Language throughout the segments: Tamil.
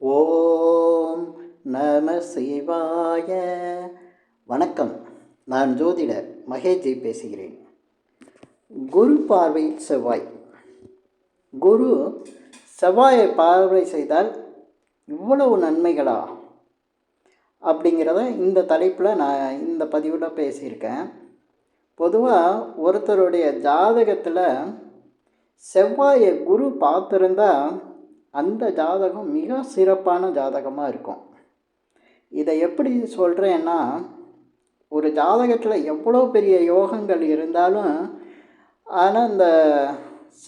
ஓம் நம சிவாய. வணக்கம். நான் ஜோதிடர் மகேஷ்ஜி பேசுகிறேன். குரு பார்வை செவ்வாய். குரு செவ்வாயை பார்வை செய்தால் இவ்வளவு நன்மைகளா அப்படிங்கிறத இந்த தலைப்பில் நான் இந்த பதிவில் பேசியிருக்கேன். பொதுவாக ஒருத்தருடைய ஜாதகத்தில் செவ்வாயை குரு பார்த்துருந்தா அந்த ஜாதகம் மிக சிறப்பான ஜாதகமாக இருக்கும். இதை எப்படி சொல்கிறேன்னா, ஒரு ஜாதகத்தில் எவ்வளோ பெரிய யோகங்கள் இருந்தாலும் ஆனால் இந்த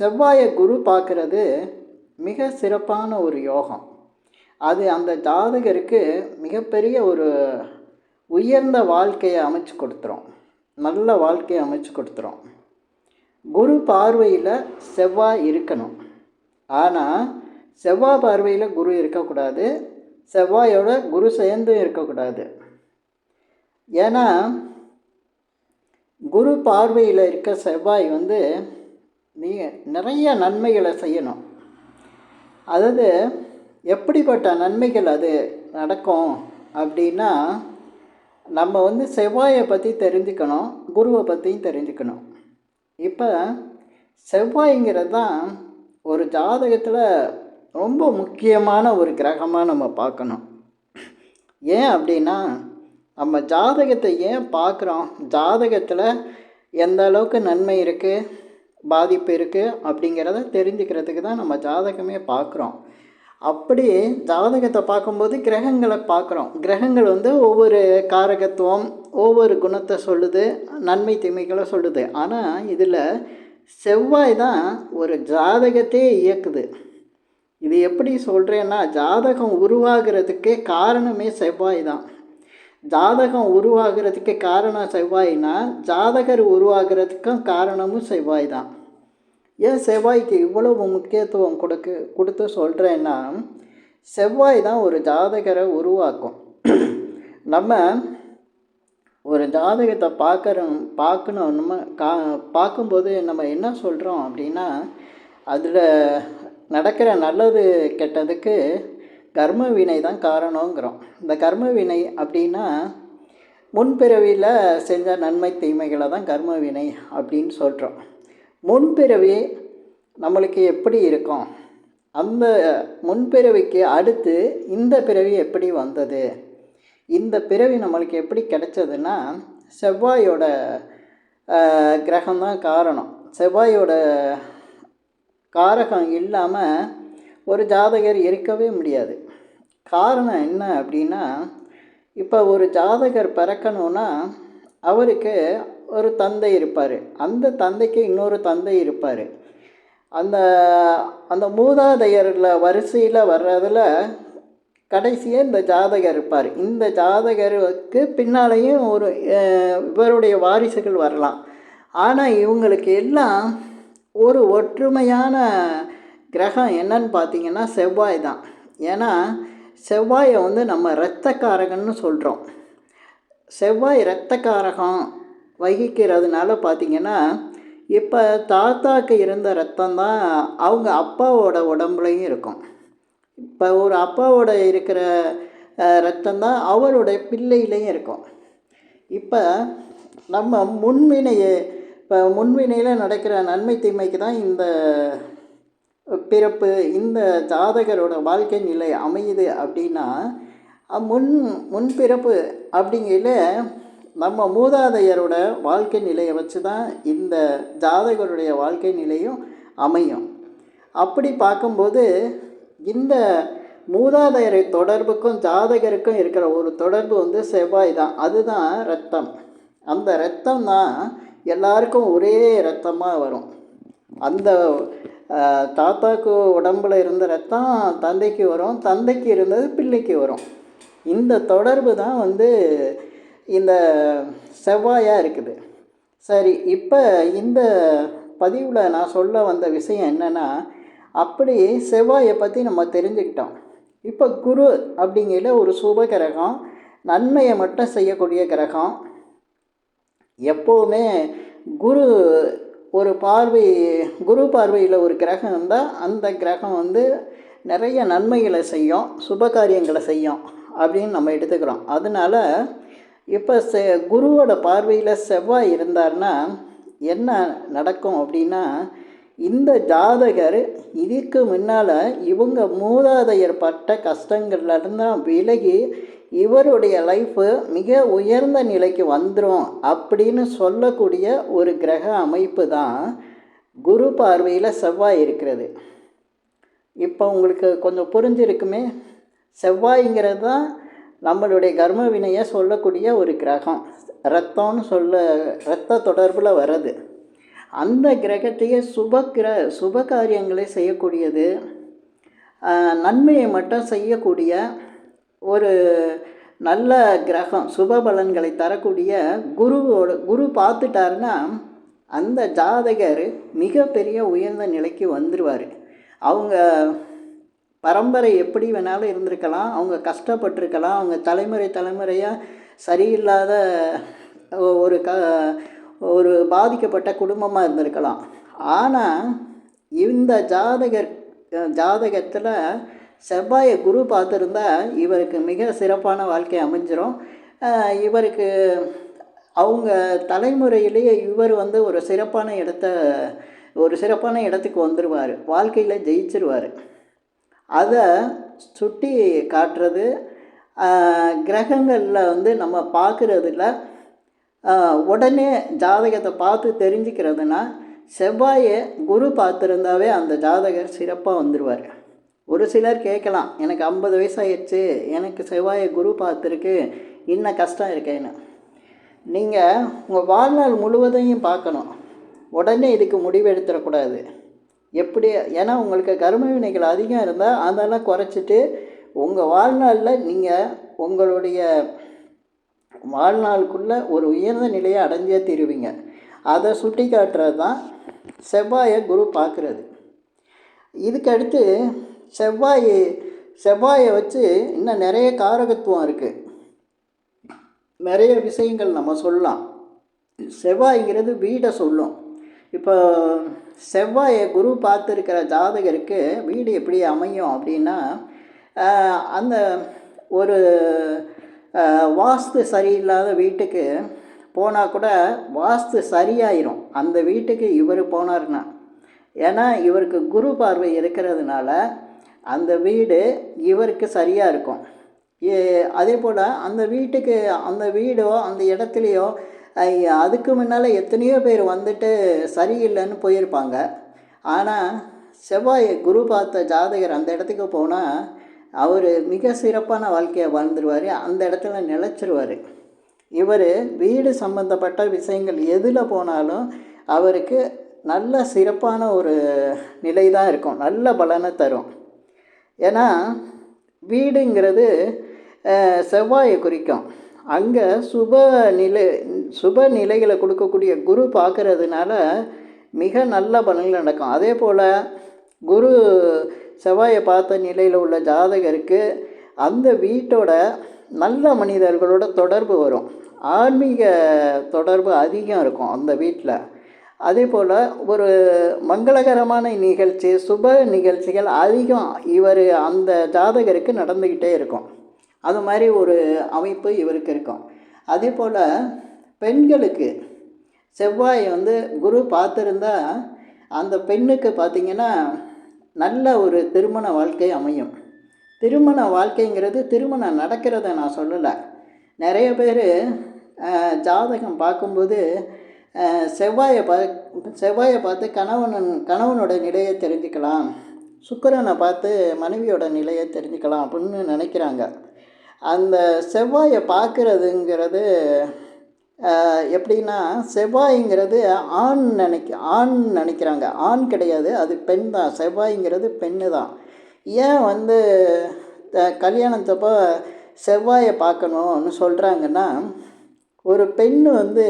செவ்வாயை குரு பார்க்குறது மிக சிறப்பான ஒரு யோகம். அது அந்த ஜாதகருக்கு மிகப்பெரிய ஒரு உயர்ந்த வாழ்க்கையை அமைச்சு கொடுத்துரும், நல்ல வாழ்க்கையை அமைச்சு கொடுத்துரும். குரு பார்வையில் செவ்வாய் இருக்கணும், ஆனால் செவ்வாய் பார்வையில் குரு இருக்கக்கூடாது, செவ்வாயோட குரு சேர்ந்து இருக்கக்கூடாது. ஏன்னா குரு பார்வையில் இருக்க செவ்வாய் நீ நிறைய நன்மைகளை செய்யணும். அதாவது எப்படிப்பட்ட நன்மைகள் அது நடக்கும் அப்படின்னா, நம்ம செவ்வாயை பற்றி தெரிஞ்சுக்கணும், குருவை பற்றியும் தெரிஞ்சுக்கணும். இப்போ செவ்வாய்ங்கிறது தான் ஒரு ஜாதகத்தில் ரொம்ப முக்கியமான ஒரு கிரகமாக நம்ம பார்க்கணும். ஏன் அப்படின்னா, நம்ம ஜாதகத்தை ஏன் பார்க்குறோம், ஜாதகத்தில் எந்த அளவுக்கு நன்மை இருக்குது, பாதிப்பு இருக்குது அப்படிங்கிறத தெரிஞ்சுக்கிறதுக்கு தான் நம்ம ஜாதகமே பார்க்குறோம். அப்படி ஜாதகத்தை பார்க்கும்போது கிரகங்களை பார்க்குறோம். கிரகங்கள் ஒவ்வொரு காரகத்துவம், ஒவ்வொரு குணத்தை சொல்லுது, நன்மை தீமைகளை சொல்லுது. ஆனால் இதில் செவ்வாய் தான் ஒரு ஜாதகத்தையே இயக்குது. இது எப்படி சொல்கிறேன்னா, ஜாதகம் உருவாகிறதுக்கே காரணமே செவ்வாய் தான். ஜாதகம் உருவாகிறதுக்கு காரணம் செவ்வாய்னா, ஜாதகர் உருவாகிறதுக்கும் காரணமும் செவ்வாய் தான். ஏன் செவ்வாய்க்கு இவ்வளவு முக்கியத்துவம் கொடுத்து சொல்கிறேன்னா, செவ்வாய் தான் ஒரு ஜாதகரை உருவாக்கும். நம்ம ஒரு ஜாதகத்தை பார்க்கணும். பார்க்கும்போது நம்ம என்ன சொல்கிறோம் அப்படின்னா, அதில் நடக்கிற நல்லது கெட்டதுக்கு கர்ம வினை தான் காரணங்கிறோம். இந்த கர்ம வினை அப்படின்னா, முன்பிறவியில் செஞ்ச நன்மை தீமைகளை தான் கர்ம வினை அப்படின்னு சொல்கிறோம். முன்பிறவி நம்மளுக்கு எப்படி இருக்கும், அந்த முன்பிறவிக்கு அடுத்து இந்த பிறவி எப்படி வந்தது, இந்த பிறவி நம்மளுக்கு எப்படி கிடைச்சதுன்னா செவ்வாயோட கிரகம்தான் காரணம். செவ்வாயோட காரகம் இல்லாமல் ஒரு ஜாதகர் இருக்கவே முடியாது. காரணம் என்ன அப்படின்னா, இப்போ ஒரு ஜாதகர் பிறக்கணுன்னா அவருக்கு ஒரு தந்தை இருப்பார், அந்த தந்தைக்கு இன்னொரு தந்தை இருப்பார். அந்த அந்த மூதாதையரில் வரிசையில் வர்றதில் கடைசியாக இந்த ஜாதகர் இருப்பார். இந்த ஜாதகருக்கு பின்னாலேயும் இவருடைய வாரிசுகள் வரலாம். ஆனால் இவங்களுக்கு எல்லாம் ஒரு ஒற்றுமையான கிரகம் என்னன்னு பார்த்தீங்கன்னா செவ்வாய் தான். ஏன்னா செவ்வாயை நம்ம இரத்தக்காரகன்னு சொல்கிறோம். செவ்வாய் இரத்தக்காரகம் வகிக்கிறதுனால பார்த்திங்கன்னா, இப்போ தாத்தாக்கு இருந்த ரத்தம் தான் அவங்க அப்பாவோட உடம்புலையும் இருக்கும். இப்போ ஒரு அப்பாவோட இருக்கிற ரத்தம் தான் அவருடைய பிள்ளையிலையும் இருக்கும். இப்போ நம்ம முன்வினையில் நடக்கிற நன்மை தீமைக்கு தான் இந்த பிறப்பு, இந்த ஜாதகரோட வாழ்க்கை நிலை அமையுது. அப்படின்னா முன்பிறப்பு அப்படிங்கையில் நம்ம மூதாதையரோட வாழ்க்கை நிலையை வச்சு தான் இந்த ஜாதகருடைய வாழ்க்கை நிலையும் அமையும். அப்படி பார்க்கும்போது இந்த மூதாதையரை தொடர்புக்கும் ஜாதகருக்கும் இருக்கிற ஒரு தொடர்பு செவ்வாய் தான். அதுதான் இரத்தம். அந்த இரத்தம் தான் எல்லாருக்கும் ஒரே இரத்தமாக வரும். அந்த தாத்தாக்கு உடம்பில் இருந்த ரத்தம் தந்தைக்கு வரும், தந்தைக்கு இருந்தது பிள்ளைக்கு வரும். இந்த தொடர்பு தான் இந்த செவ்வாயாக இருக்குது. சரி, இப்போ இந்த பதிவில் நான் சொல்ல வந்த விஷயம் என்னென்னா, அப்படி செவ்வாயை பற்றி நம்ம தெரிஞ்சுக்கிட்டோம். இப்போ குரு அப்படிங்கிற ஒரு சுப கிரகம், நன்மையை மட்டும் செய்யக்கூடிய கிரகம். எப்போவுமே குரு பார்வையில் ஒரு கிரகம் இருந்தால் அந்த கிரகம் நிறைய நன்மைகளை செய்யும், சுப காரியங்களை செய்யும் அப்படின்னு நம்ம எடுத்துக்கிறோம். அதனால் இப்போ குருவோட பார்வையில் செவ்வாய் இருந்தார்னா என்ன நடக்கும் அப்படின்னா, இந்த ஜாதகர் இதுக்கு முன்னால் இவங்க மூதாதையர் பட்ட கஷ்டங்கள்லேருந்தான் விலகி இவருடைய லைஃபு மிக உயர்ந்த நிலைக்கு வந்துடும் அப்படின்னு சொல்லக்கூடிய ஒரு கிரக அமைப்பு தான் குரு பார்வையில் செவ்வாய் இருக்கிறது. இப்போ உங்களுக்கு கொஞ்சம் புரிஞ்சிருக்குமே, செவ்வாய்ங்கிறது தான் நம்மளுடைய கர்ம வினையை சொல்லக்கூடிய ஒரு கிரகம். இரத்தம்னு இரத்த தொடர்பில் வர்றது. அந்த கிரகத்தையே சுப காரியங்களை செய்யக்கூடியது, நன்மையை மட்டும் செய்யக்கூடிய ஒரு நல்ல கிரகம், சுப பலன்களை தரக்கூடிய குரு பார்த்துட்டாருன்னா அந்த ஜாதகர் மிகப்பெரிய உயர்ந்த நிலைக்கு வந்துடுவார். அவங்க பரம்பரை எப்படி வேணாலும் இருந்திருக்கலாம், அவங்க கஷ்டப்பட்டிருக்கலாம், அவங்க தலைமுறையாக சரியில்லாத ஒரு பாதிக்கப்பட்ட குடும்பமாக இருந்திருக்கலாம். ஆனால் இந்த ஜாதகத்தில் செவ்வாயை குரு பார்த்துருந்தா இவருக்கு மிக சிறப்பான வாழ்க்கை அமைஞ்சிரும். இவருக்கு அவங்க தலைமுறையிலேயே இவர் ஒரு சிறப்பான இடத்துக்கு வந்துடுவார், வாழ்க்கையில் ஜெயிச்சிருவார். அதை சுட்டி காட்டுறது கிரகங்களில் நம்ம பார்க்குறதில்ல. உடனே ஜாதகத்தை பார்த்து தெரிஞ்சுக்கிறதுனா செவ்வாயை குரு பார்த்துருந்தாவே அந்த ஜாதகர் சிறப்பாக வந்துடுவார். ஒரு சிலர் கேட்கலாம், எனக்கு 50 வயசாகிடுச்சு, எனக்கு செவ்வாயை குரு பார்த்துருக்கு, இன்னும் கஷ்டம் இருக்கேன்னு. நீங்கள் உங்கள் வாழ்நாள் முழுவதையும் பார்க்கணும், உடனே இதுக்கு முடிவு எடுத்துடக்கூடாது. எப்படி, ஏன்னா உங்களுக்கு கர்ம வினைகள் அதிகம் இருந்தால் அதெல்லாம் குறைச்சிட்டு உங்கள் வாழ்நாளில் நீங்கள் உங்களுடைய வாழ்நாளுக்குள்ளே ஒரு உயர்ந்த நிலையை அடைஞ்சே தீருவீங்க. அதை சுட்டி காட்டுறது தான் செவ்வாயை குரு பார்க்குறது. இதுக்கடுத்து செவ்வாயை வச்சு இன்னும் நிறைய காரகத்துவம் இருக்குது, நிறைய விஷயங்கள் நம்ம சொல்லலாம். செவ்வாய்ங்கிறது வீடை சொல்லும். இப்போ செவ்வாயை குரு பார்த்துருக்கிற ஜாதகருக்கு வீடு எப்படி அமையும் அப்படின்னா, அந்த ஒரு வாஸ்து சரியில்லாத வீட்டுக்கு போனால் கூட வாஸ்து சரியாயிரும் அந்த வீட்டுக்கு இவர் போனார்னா. ஏன்னா இவருக்கு குரு பார்வை இருக்கிறதுனால அந்த வீடு இவருக்கு சரியாக இருக்கும். அதே போல் அந்த வீடோ அந்த இடத்துலையோ அதுக்கு முன்னால் எத்தனையோ பேர் வந்துட்டு சரியில்லைன்னு போயிருப்பாங்க. ஆனால் செவ்வாய் குரு பார்த்த ஜாதகர் அந்த இடத்துக்கு போனால் அவர் மிக சிறப்பான வாழ்க்கையை வாழ்ந்துருவார், அந்த இடத்துல நிலச்சிருவார். இவர் வீடு சம்மந்தப்பட்ட விஷயங்கள் எதில் போனாலும் அவருக்கு நல்ல சிறப்பான ஒரு நிலை தான் இருக்கும், நல்ல பலனை தரும். ஏன்னா வீடுங்கிறது செவ்வாயை குறிக்கும். அங்கே சுப நிலைகளை கொடுக்கக்கூடிய குரு பார்க்கறதுனால மிக நல்ல பலன்கள் நடக்கும். அதே போல் குரு செவ்வாயை பார்த்த நிலையில் உள்ள ஜாதகருக்கு அந்த வீட்டோட நல்ல மனிதர்களோட தொடர்பு வரும், ஆன்மீக தொடர்பு அதிகம் இருக்கும் அந்த வீட்டில். அதே போல் ஒரு மங்களகரமான நிகழ்ச்சி, சுப நிகழ்ச்சிகள் அதிகம் அந்த ஜாதகருக்கு நடந்துக்கிட்டே இருக்கும். அது மாதிரி ஒரு அமைப்பு இவருக்கு இருக்கும். அதே போல் பெண்களுக்கு செவ்வாய் குரு பார்த்துருந்தா அந்த பெண்ணுக்கு பார்த்திங்கன்னா நல்ல ஒரு திருமண வாழ்க்கை அமையும். திருமண வாழ்க்கைங்கிறது திருமணம் நடக்கிறத நான் சொல்லலை. நிறைய பேர் ஜாதகம் பார்க்கும்போது செவ்வாயை பார்த்து கணவனோட நிலையை தெரிஞ்சுக்கலாம், சுக்கிரனை பார்த்து மனைவியோட நிலையை தெரிஞ்சுக்கலாம் அப்படின்னு நினைக்கிறாங்க. அந்த செவ்வாயை பார்க்குறதுங்கிறது எப்படின்னா, செவ்வாய்ங்கிறது ஆண் நினைக்கிறாங்க. ஆண் கிடையாது, அது பெண் தான். செவ்வாய்ங்கிறது பெண்ணு தான். ஏன் கல்யாணத்தப்போ செவ்வாயை பார்க்கணும்னு சொல்கிறாங்கன்னா, ஒரு பெண்ணு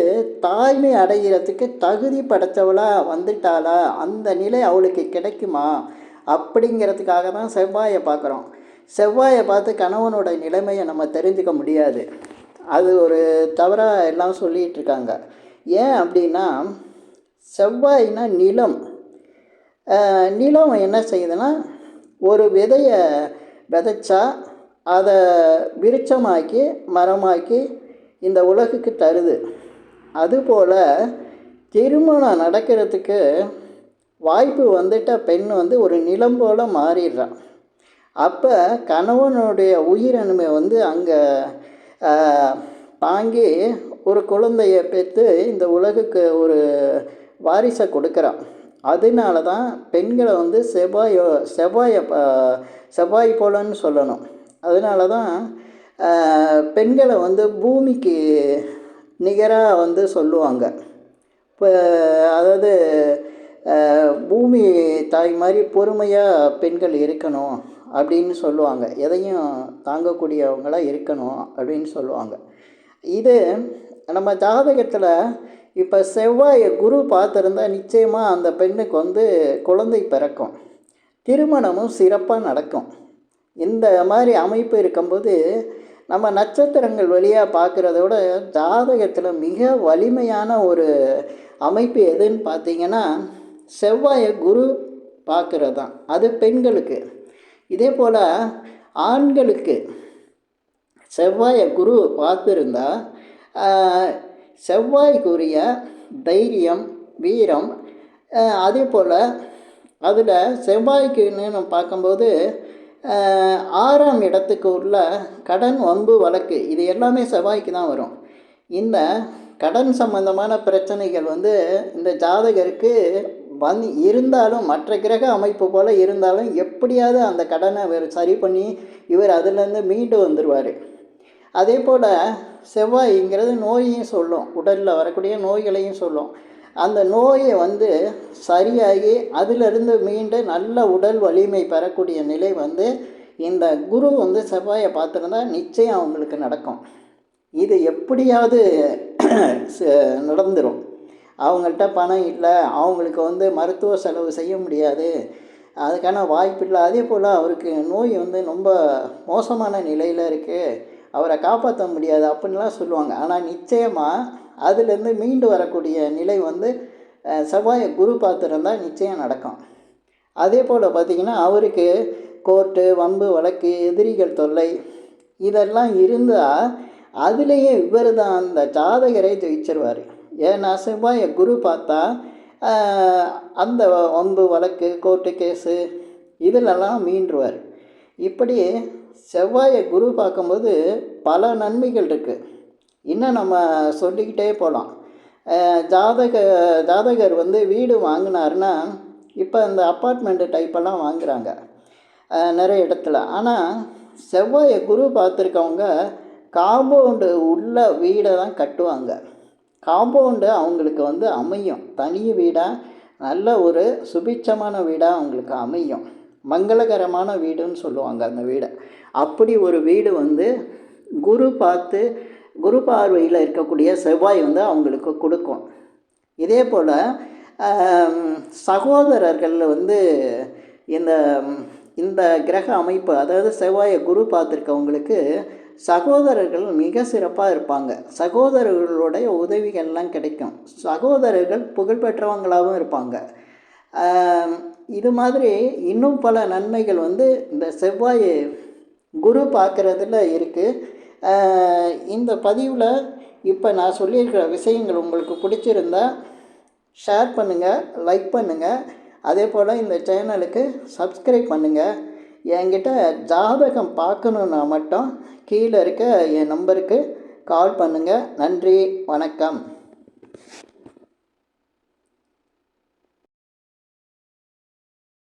தாய்மை அடைகிறதுக்கு தகுதி படைத்தவளாக வந்துட்டாளா, அந்த நிலை அவளுக்கு கிடைக்குமா அப்படிங்கிறதுக்காக தான் செவ்வாயை பார்க்குறோம். செவ்வாயை பார்த்து கணவனோட நிலைமையை நம்ம தெரிஞ்சுக்க முடியாது. அது ஒரு தவறாக எல்லாம் சொல்லிகிட்டு இருக்காங்க. ஏன் அப்படின்னா, செவ்வாய்னா நிலம் என்ன செய்யுதுன்னா ஒரு விதையை விதைச்சா அதை விருட்சமாக்கி மரமாக்கி இந்த உலகுக்கு தருது. அதுபோல் திருமணம் நடக்கிறதுக்கு வாய்ப்பு வந்துட்ட பெண் வந்து ஒரு நிலம் போல் மாறிடுறான். அப்போ கணவனுடைய உயிரணுமை வந்து அங்கே தாங்கி ஒரு குழந்தைய பெற்று இந்த உலகுக்கு ஒரு வாரிசை கொடுக்குறான். அதனால தான் பெண்களை வந்து செவ்வாய் போலன்னு சொல்லணும். அதனால தான் பெண்களை வந்து பூமிக்கு நிகராக வந்து சொல்லுவாங்க. இப்போ அதாவது பூமி தாய் மாதிரி பொறுமையாக பெண்கள் இருக்கணும் அப்படின்னு சொல்லுவாங்க. எதையும் தாங்கக்கூடியவங்களாக இருக்கணும் அப்படின்னு சொல்லுவாங்க. இது நம்ம ஜாதகத்தில் இப்போ செவ்வாய் குரு பார்த்துருந்தா நிச்சயமாக அந்த பெண்ணுக்கு வந்து குழந்தை பிறக்கும், திருமணமும் சிறப்பாக நடக்கும். இந்த மாதிரி அமைப்பு இருக்கும்போது நம்ம நட்சத்திரங்கள் வழியாக பார்க்குறத விட ஜாதகத்தில் மிக வலிமையான ஒரு அமைப்பு எதுன்னு பார்த்திங்கன்னா செவ்வாயை குரு பார்க்குறது தான். அது பெண்களுக்கு. இதே போல் ஆண்களுக்கு செவ்வாயை குரு பார்த்துருந்தா செவ்வாய்க்குரிய தைரியம், வீரம், அதே போல் அதில் செவ்வாய்க்குன்னு நம்ம பார்க்கும்போது 6ஆம் இடத்துக்கு உள்ள கடன், வம்பு, வழக்கு இது எல்லாமே செவ்வாய்க்கு தான் வரும். இந்த கடன் சம்பந்தமான பிரச்சனைகள் வந்து இந்த ஜாதகருக்கு இருந்தாலும் மற்ற கிரக அமைப்பு போல் இருந்தாலும் எப்படியாவது அந்த கடனை இவர் சரி பண்ணி இவர் அதிலேருந்து மீண்டு வந்துடுவார். அதே போல் செவ்வாய்ங்கிறது நோயையும் சொல்லும், உடலில் வரக்கூடிய நோய்களையும் சொல்லும். அந்த நோயை வந்து சரியாகி அதிலிருந்து மீண்டு நல்ல உடல் வலிமை பெறக்கூடிய நிலை வந்து இந்த குரு வந்து செவ்வாயை பார்த்துருந்தா நிச்சயம் அவங்களுக்கு நடக்கும். இது எப்படியாவது நடந்துடும். அவங்கள்ட்ட பணம் இல்லை, அவங்களுக்கு வந்து மருத்துவ செலவு செய்ய முடியாது, அதுக்கான வாய்ப்பு இல்லை. அதே போல் அவருக்கு நோய் வந்து ரொம்ப மோசமான நிலையில் இருக்குது, அவரை காப்பாற்ற முடியாது அப்படின்லாம் சொல்லுவாங்க. ஆனால் நிச்சயமாக அதிலேருந்து மீண்டு வரக்கூடிய நிலை வந்து செவ்வாயை குரு பார்த்துருந்தா நிச்சயம் நடக்கும். அதே போல் பார்த்திங்கன்னா அவருக்கு கோர்ட்டு, வம்பு, வழக்கு, எதிரிகள் தொல்லை இதெல்லாம் இருந்தால் அதுலேயே இவர் தான் அந்த ஜாதகரை ஜெயிச்சிருவார். ஏன்னா செவ்வாயை குரு பார்த்தா அந்த வம்பு, வழக்கு, கோர்ட்டு கேஸு இதிலெல்லாம் மீண்டுருவார். இப்படி செவ்வாயை குரு பார்க்கும்போது பல நன்மைகள் இருக்குது. இன்னும் நம்ம சொல்லிக்கிட்டே போகலாம். ஜாதகர் வந்து வீடு வாங்கினார்னா இப்போ இந்த அப்பார்ட்மெண்ட்டு டைப்பெல்லாம் வாங்குகிறாங்க நிறைய இடத்துல. ஆனால் செவ்வாயை குரு பார்த்துருக்கவங்க காம்பவுண்டு உள்ள வீடை தான் கட்டுவாங்க. காம்பவுண்டு அவங்களுக்கு வந்து அமையும், தனி வீடாக நல்ல ஒரு சுபிட்சமான வீடாக அவங்களுக்கு அமையும், மங்களகரமான வீடுன்னு சொல்லுவாங்க அந்த வீடை. அப்படி ஒரு வீடு வந்து குரு பார்வையில் இருக்கக்கூடிய செவ்வாய் வந்து அவங்களுக்கு கொடுக்கும். இதே போல் சகோதரர்களில் வந்து இந்த கிரக அமைப்பு, அதாவது செவ்வாயை குரு பார்த்துருக்கவங்களுக்கு சகோதரர்கள் மிக சிறப்பாக இருப்பாங்க. சகோதரர்களுடைய உதவிகள்லாம் கிடைக்கும். சகோதரர்கள் புகழ்பெற்றவங்களாகவும் இருப்பாங்க. இது மாதிரி இன்னும் பல நன்மைகள் வந்து இந்த செவ்வாய் குரு பார்க்குறதுல இருக்குது. இந்த பதிவில் இப்போ நான் சொல்லியிருக்கிற விஷயங்கள் உங்களுக்கு பிடிச்சிருந்தா ஷேர் பண்ணுங்கள், லைக் பண்ணுங்கள். அதே போல் இந்த சேனலுக்கு சப்ஸ்கிரைப் பண்ணுங்கள். என்கிட்ட ஜாதகம் பார்க்கணுன்னா மட்டும் கீழே இருக்க என் நம்பருக்கு கால் பண்ணுங்கள். நன்றி, வணக்கம்.